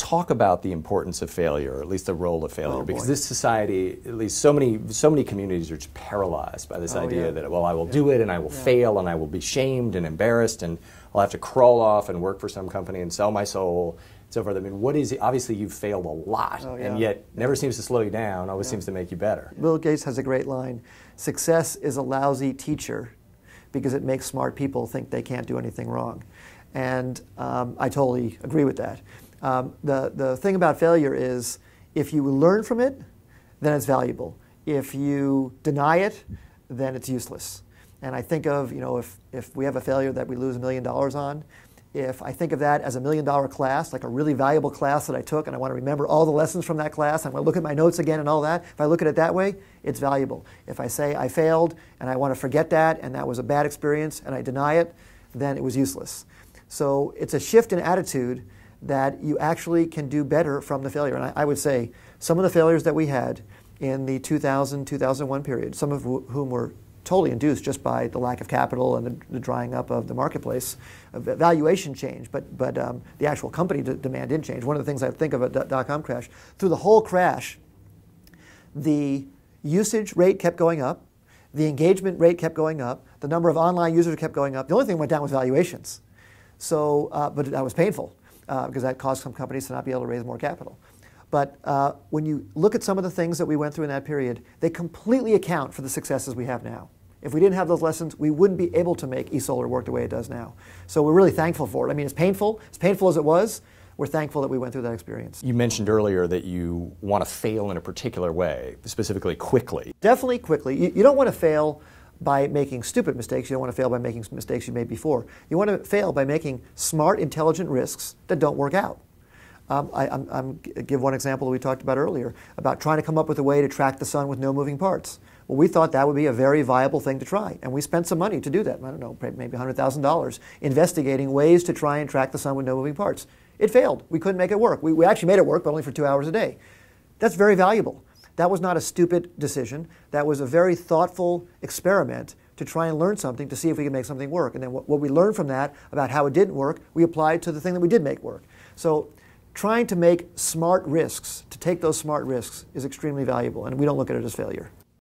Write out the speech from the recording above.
talk about the importance of failure, or at least the role of failure, Oh, because boy. this society, at least so many communities are just paralyzed by this idea that, well, I will do it and I will fail and I will be shamed and embarrassed and I'll have to crawl off and work for some company and sell my soul and so forth. I mean, what is it? Obviously you've failed a lot and yet never seems to slow you down, always seems to make you better. Bill Gates has a great line: success is a lousy teacher because it makes smart people think they can't do anything wrong. And I totally agree with that. The thing about failure is, if you learn from it, then it's valuable. If you deny it, then it's useless. And I think of, if we have a failure that we lose $1 million on, if I think of that as $1 million class, like a really valuable class that I took, and I want to remember all the lessons from that class, I'm going to look at my notes again and all that, if I look at it that way, it's valuable. If I say I failed and I want to forget that and that was a bad experience and I deny it, then it was useless. So it's a shift in attitude that you actually can do better from the failure. And I would say some of the failures that we had in the 2000-2001 period, some of whom were totally induced just by the lack of capital and the drying up of the marketplace, valuation changed, but the actual company demand didn't change. One of the things I think of a dot-com crash, through the whole crash, the usage rate kept going up, the engagement rate kept going up, the number of online users kept going up. The only thing that went down was valuations. So, but that was painful because that caused some companies to not be able to raise more capital. But when you look at some of the things that we went through in that period, they completely account for the successes we have now. If we didn't have those lessons, we wouldn't be able to make eSolar work the way it does now. So we're really thankful for it. I mean, it's painful as it was. We're thankful that we went through that experience. You mentioned earlier that you want to fail in a particular way, specifically quickly. Definitely quickly. You don't want to fail by making stupid mistakes. You don't want to fail by making mistakes you made before. You want to fail by making smart, intelligent risks that don't work out. Give one example that we talked about earlier, about trying to come up with a way to track the sun with no moving parts. Well, we thought that would be a very viable thing to try, and we spent some money to do that. I don't know, maybe $100,000, investigating ways to try and track the sun with no moving parts. It failed. We couldn't make it work. We actually made it work, but only for 2 hours a day. That's very valuable. That was not a stupid decision. That was a very thoughtful experiment to try and learn something to see if we could make something work. And then what we learned from that about how it didn't work, we applied to the thing that we did make work. So trying to make smart risks, to take those smart risks, is extremely valuable, and we don't look at it as failure.